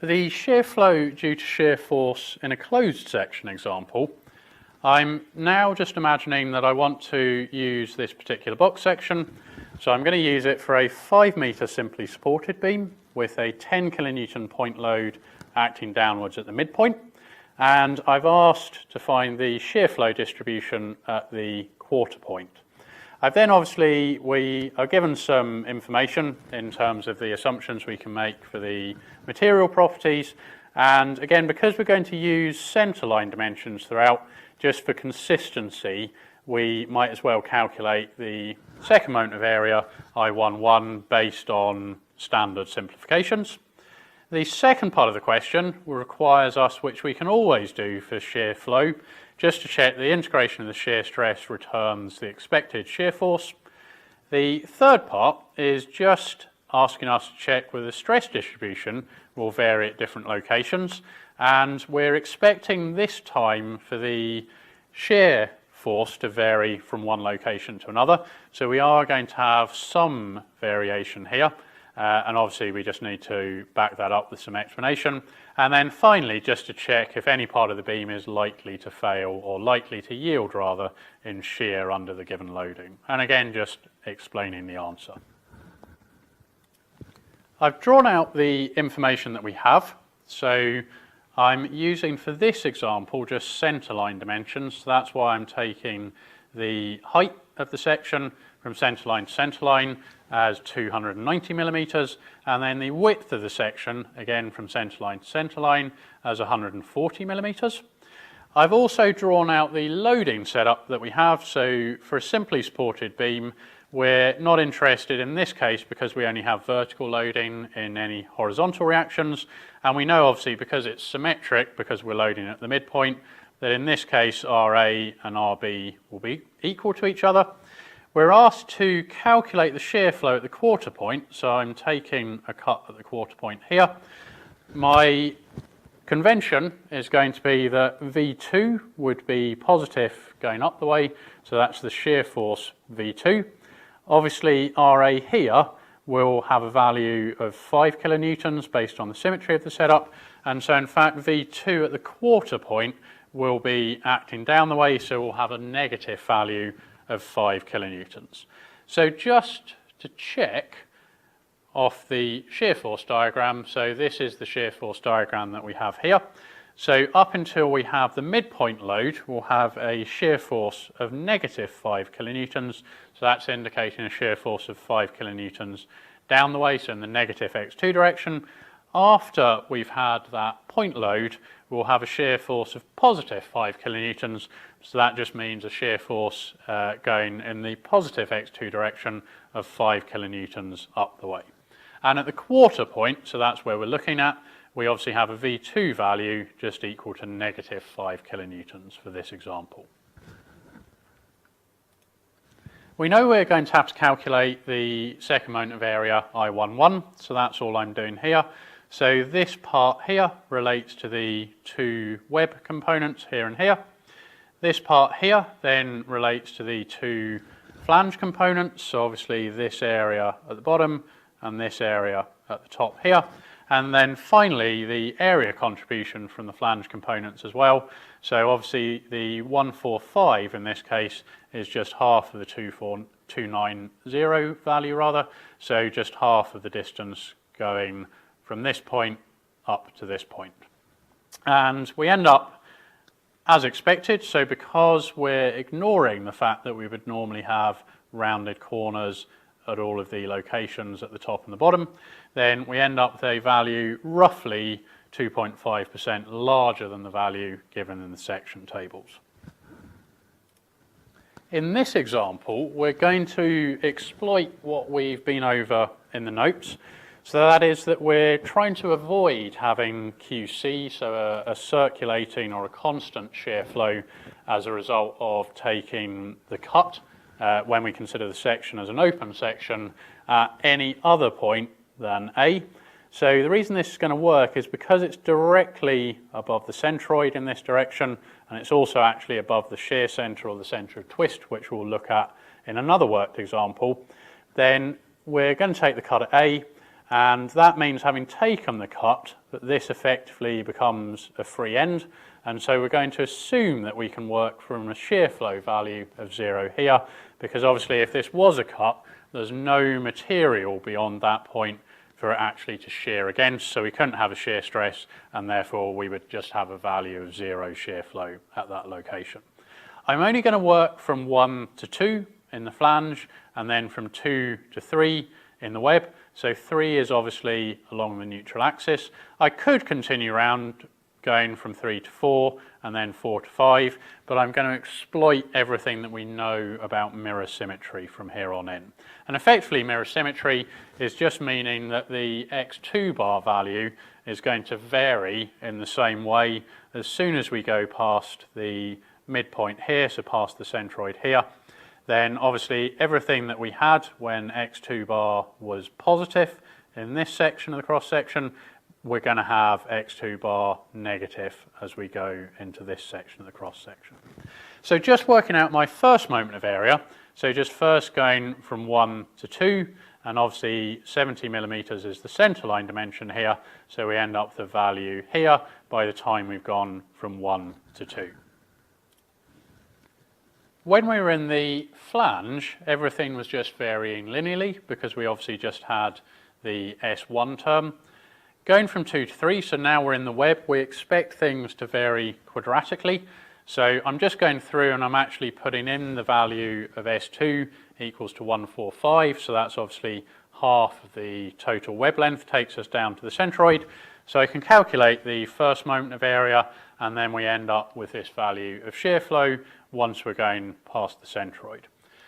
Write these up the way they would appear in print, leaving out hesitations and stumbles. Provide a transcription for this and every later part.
For the shear flow due to shear force in a closed section example, I'm now just imagining that I want to use this particular box section. So I'm going to use it for a 5 metre simply supported beam with a 10 kilonewton point load acting downwards at the midpoint. And I've asked to find the shear flow distribution at the quarter point. I've then we are given some information in terms of the assumptions we can make for the material properties. And again, because we're going to use centerline dimensions throughout, just for consistency, we might as well calculate the second moment of area, I11, based on standard simplifications. The second part of the question requires us, which we can always do for shear flow, just to check the integration of the shear stress returns the expected shear force. The third part is just asking us to check whether the stress distribution will vary at different locations, and we're expecting this time for the shear force to vary from one location to another. So we are going to have some variation here. And obviously we just need to back that up with some explanation. And then finally, just to check if any part of the beam is likely to fail, or likely to yield rather, in shear under the given loading. And again, just explaining the answer. I've drawn out the information that we have. So I'm using for this example just centerline dimensions. So that's why I'm taking the height of the section from centerline to centerline as 290 millimeters, and then the width of the section, again from centerline to centerline, as 140 millimeters. I've also drawn out the loading setup that we have. So for a simply supported beam, we're not interested in this case because we only have vertical loading in any horizontal reactions, and we know obviously because it's symmetric, because we're loading at the midpoint, that in this case RA and RB will be equal to each other. We're asked to calculate the shear flow at the quarter point, so I'm taking a cut at the quarter point here. My convention is going to be that V2 would be positive going up the way, so that's the shear force V2. Obviously RA here will have a value of 5 kilonewtons based on the symmetry of the setup, and so in fact V2 at the quarter point will be acting down the way, so we'll have a negative value of 5 kilonewtons. So just to check off the shear force diagram, so this is the shear force diagram that we have here. So up until we have the midpoint load, we'll have a shear force of negative 5 kilonewtons. So that's indicating a shear force of 5 kilonewtons down the way, so in the negative x2 direction. After we've had that point load, we'll have a shear force of positive 5 kilonewtons. So that just means a shear force going in the positive x2 direction of 5 kilonewtons up the way. And at the quarter point, so that's where we're looking at, we obviously have a V2 value just equal to negative 5 kilonewtons for this example. We know we're going to have to calculate the second moment of area I11, so that's all I'm doing here. So this part here relates to the two web components here and here. This part here then relates to the two flange components, so obviously this area at the bottom and this area at the top here. And then finally the area contribution from the flange components as well. So obviously the 145 in this case is just half of the 290 value rather, so just half of the distance going from this point up to this point. And we end up as expected, so because we're ignoring the fact that we would normally have rounded corners at all of the locations at the top and the bottom, then we end up with a value roughly 2.5% larger than the value given in the section tables. In this example, we're going to exploit what we've been over in the notes. So that is that we're trying to avoid having QC, so a circulating or a constant shear flow as a result of taking the cut when we consider the section as an open section at any other point than A. So the reason this is going to work is because it's directly above the centroid in this direction, and it's also actually above the shear center or the center of twist, which we'll look at in another worked example. Then we're going to take the cut at A, and that means, having taken the cut, that this effectively becomes a free end, and so we're going to assume that we can work from a shear flow value of 0 here, because obviously if this was a cut, there's no material beyond that point for it actually to shear against, so we couldn't have a shear stress, and therefore we would just have a value of 0 shear flow at that location. I'm only going to work from 1 to 2 in the flange, and then from 2 to 3 in the web. So 3 is obviously along the neutral axis. I could continue around going from 3 to 4 and then 4 to 5, but I'm going to exploit everything that we know about mirror symmetry from here on in. And effectively, mirror symmetry is just meaning that the x2 bar value is going to vary in the same way as soon as we go past the midpoint here, so past the centroid here. Then obviously everything that we had when x2 bar was positive in this section of the cross section, we're going to have x2 bar negative as we go into this section of the cross section. So just working out my first moment of area, so just first going from 1 to 2, and obviously 70 millimeters is the centerline dimension here, so we end up with the value here by the time we've gone from 1 to 2. When we were in the flange, everything was just varying linearly because we obviously just had the S1 term. Going from 2 to 3, so now we're in the web, we expect things to vary quadratically. So I'm just going through and I'm actually putting in the value of S2 equals to 145, so that's obviously half of the total web length, takes us down to the centroid. So I can calculate the first moment of area, and then we end up with this value of shear flow once we're going past the centroid.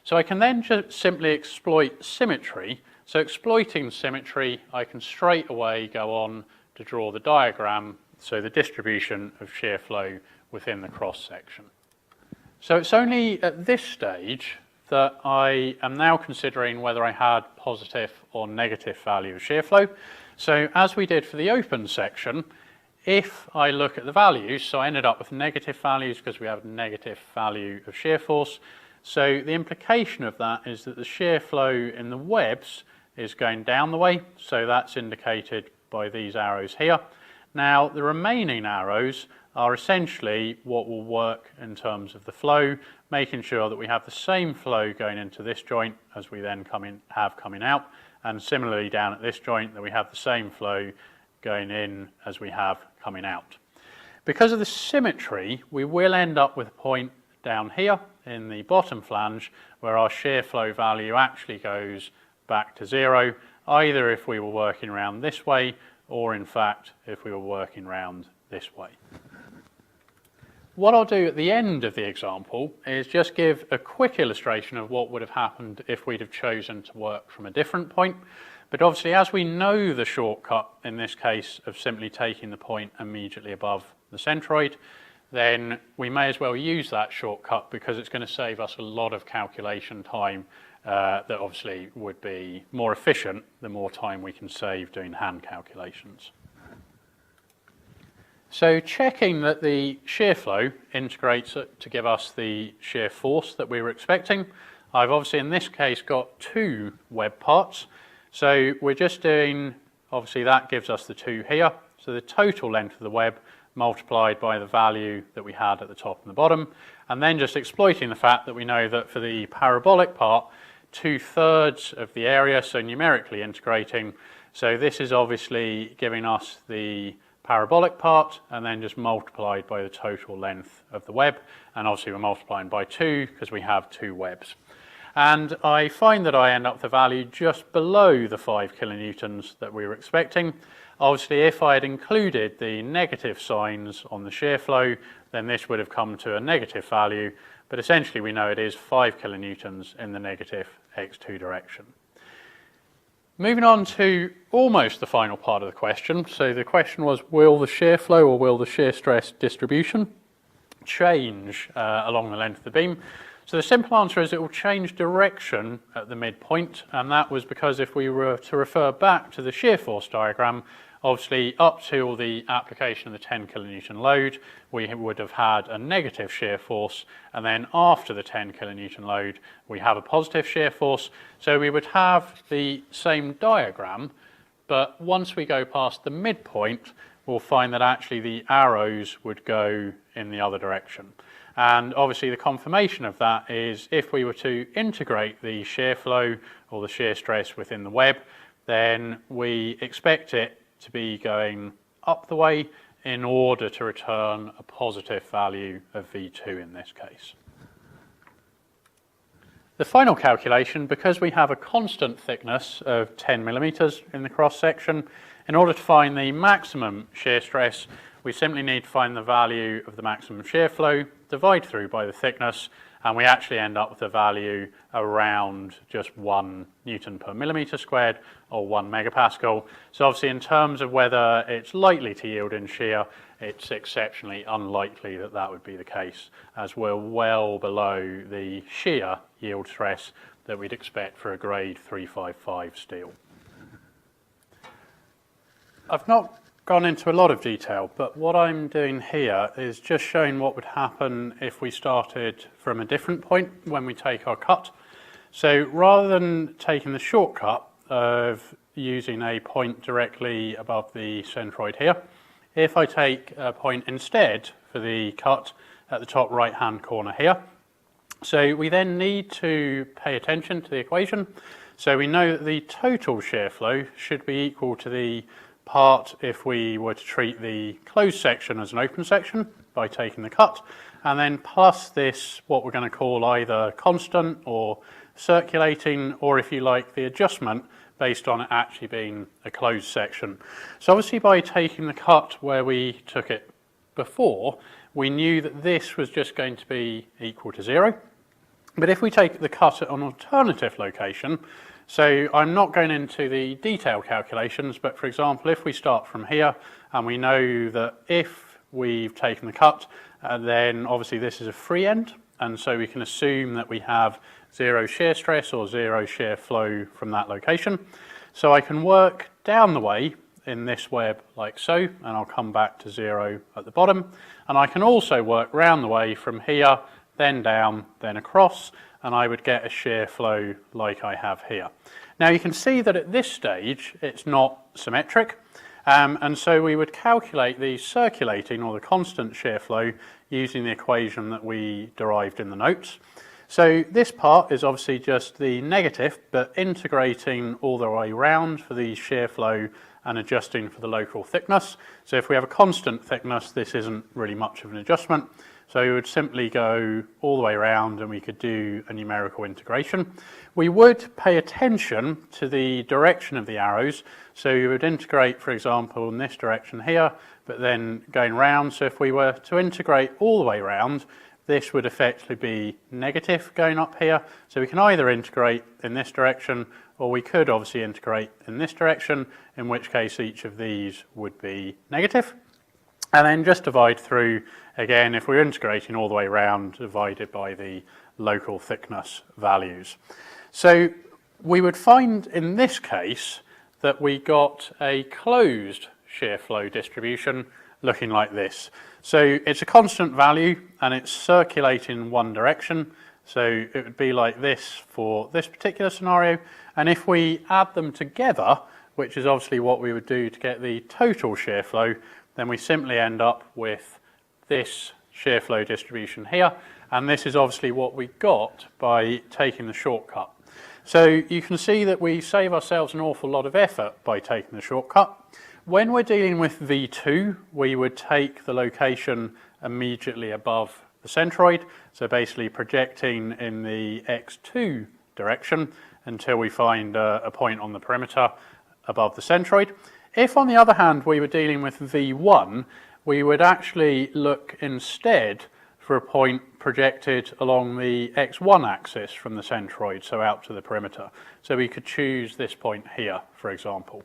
So I can then just simply exploit symmetry. So exploiting symmetry, I can straight away go on to draw the diagram, so the distribution of shear flow within the cross section. So it's only at this stage that I am now considering whether I had positive or negative value of shear flow. So as we did for the open section, if I look at the values, so I ended up with negative values because we have a negative value of shear force. So the implication of that is that the shear flow in the webs is going down the way, so that's indicated by these arrows here. Now the remaining arrows are essentially what will work in terms of the flow, making sure that we have the same flow going into this joint as we then have coming out, and similarly down at this joint that we have the same flow going in as we have coming out. Because of the symmetry, we will end up with a point down here in the bottom flange where our shear flow value actually goes back to 0, either if we were working around this way or in fact if we were working around this way. What I'll do at the end of the example is just give a quick illustration of what would have happened if we'd have chosen to work from a different point. But obviously, as we know the shortcut in this case of simply taking the point immediately above the centroid, then we may as well use that shortcut because it's going to save us a lot of calculation time that obviously would be more efficient the more time we can save doing hand calculations. So checking that the shear flow integrates to give us the shear force that we were expecting, I've obviously in this case got 2 web parts. So we're just doing, obviously that gives us the 2 here, so the total length of the web multiplied by the value that we had at the top and the bottom, and then just exploiting the fact that we know that for the parabolic part, 2/3 of the area, so numerically integrating, so this is obviously giving us the parabolic part and then just multiplied by the total length of the web, and obviously we're multiplying by 2 because we have 2 webs. And I find that I end up with a value just below the 5 kilonewtons that we were expecting. Obviously, if I had included the negative signs on the shear flow, then this would have come to a negative value, but essentially we know it is 5 kilonewtons in the negative x2 direction. Moving on to almost the final part of the question. So the question was, will the shear flow or will the shear stress distribution change along the length of the beam? So the simple answer is it will change direction at the midpoint, and that was because if we were to refer back to the shear force diagram, obviously up till the application of the 10 kilonewton load, we would have had a negative shear force, and then after the 10 kilonewton load, we have a positive shear force. So we would have the same diagram, but once we go past the midpoint, we'll find that actually the arrows would go in the other direction. And obviously the confirmation of that is if we were to integrate the shear flow or the shear stress within the web, then we expect it to be going up the way in order to return a positive value of V2 in this case. The final calculation, because we have a constant thickness of 10 millimeters in the cross section, in order to find the maximum shear stress, we simply need to find the value of the maximum shear flow, divide through by the thickness, and we actually end up with a value around just 1 Newton per millimeter squared, or 1 megapascal. So obviously in terms of whether it's likely to yield in shear, it's exceptionally unlikely that that would be the case, as we're well below the shear yield stress that we'd expect for a grade 355 steel. I've not gone into a lot of detail, but what I'm doing here is just showing what would happen if we started from a different point when we take our cut. So rather than taking the shortcut of using a point directly above the centroid here, if I take a point instead for the cut at the top right hand corner here, so we then need to pay attention to the equation. So we know that the total shear flow should be equal to the part if we were to treat the closed section as an open section by taking the cut, and then plus this, what we're going to call either constant or circulating, or if you like, the adjustment based on it actually being a closed section. So obviously by taking the cut where we took it before, we knew that this was just going to be equal to 0. But if we take the cut at an alternative location, so I'm not going into the detailed calculations, but for example, if we start from here and we know that if we've taken the cut, then obviously this is a free end, and so we can assume that we have 0 shear stress or 0 shear flow from that location. So I can work down the way in this web like so, and I'll come back to 0 at the bottom. And I can also work round the way from here, then down, then across, and I would get a shear flow like I have here. Now you can see that at this stage it's not symmetric, and so we would calculate the circulating or the constant shear flow using the equation that we derived in the notes. So this part is obviously just the negative, but integrating all the way round for the shear flow and adjusting for the local thickness. So if we have a constant thickness, this isn't really much of an adjustment. So we would simply go all the way around and we could do a numerical integration. We would pay attention to the direction of the arrows. So you would integrate, for example, in this direction here, but then going round. So if we were to integrate all the way around, this would effectively be negative going up here. So we can either integrate in this direction, or we could obviously integrate in this direction, in which case each of these would be negative. And then just divide through, again, if we're integrating all the way around, divided by the local thickness values. So we would find in this case that we got a closed shear flow distribution looking like this. So it's a constant value and it's circulating in one direction. So it would be like this for this particular scenario. And if we add them together, which is obviously what we would do to get the total shear flow, then we simply end up with this shear flow distribution here. And this is obviously what we got by taking the shortcut. So you can see that we save ourselves an awful lot of effort by taking the shortcut. When we're dealing with V2, we would take the location immediately above the centroid, so basically projecting in the x2 direction until we find a point on the perimeter above the centroid. If, on the other hand, we were dealing with V1, we would actually look instead for a point projected along the x1 axis from the centroid, so out to the perimeter. So we could choose this point here, for example.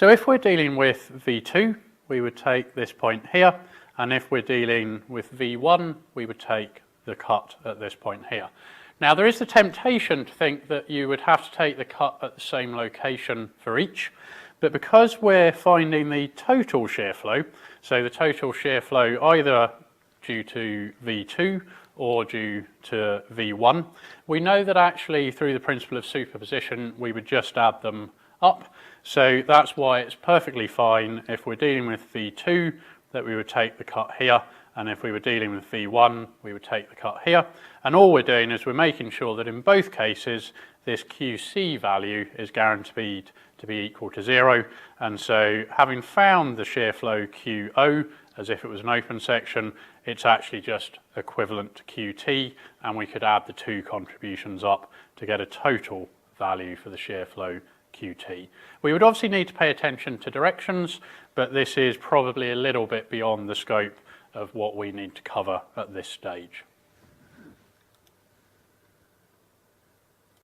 So if we're dealing with V2, we would take this point here, and if we're dealing with V1, we would take the cut at this point here. Now there is the temptation to think that you would have to take the cut at the same location for each, but because we're finding the total shear flow, so the total shear flow either due to V2 or due to V1, we know that actually through the principle of superposition we would just add them up. So that's why it's perfectly fine if we're dealing with V2 that we would take the cut here, and if we were dealing with V1 we would take the cut here, and all we're doing is we're making sure that in both cases this QC value is guaranteed to be equal to 0, and so having found the shear flow QO as if it was an open section, it's actually just equivalent to QT, and we could add the two contributions up to get a total value for the shear flow QT. We would obviously need to pay attention to directions, but this is probably a little bit beyond the scope of what we need to cover at this stage.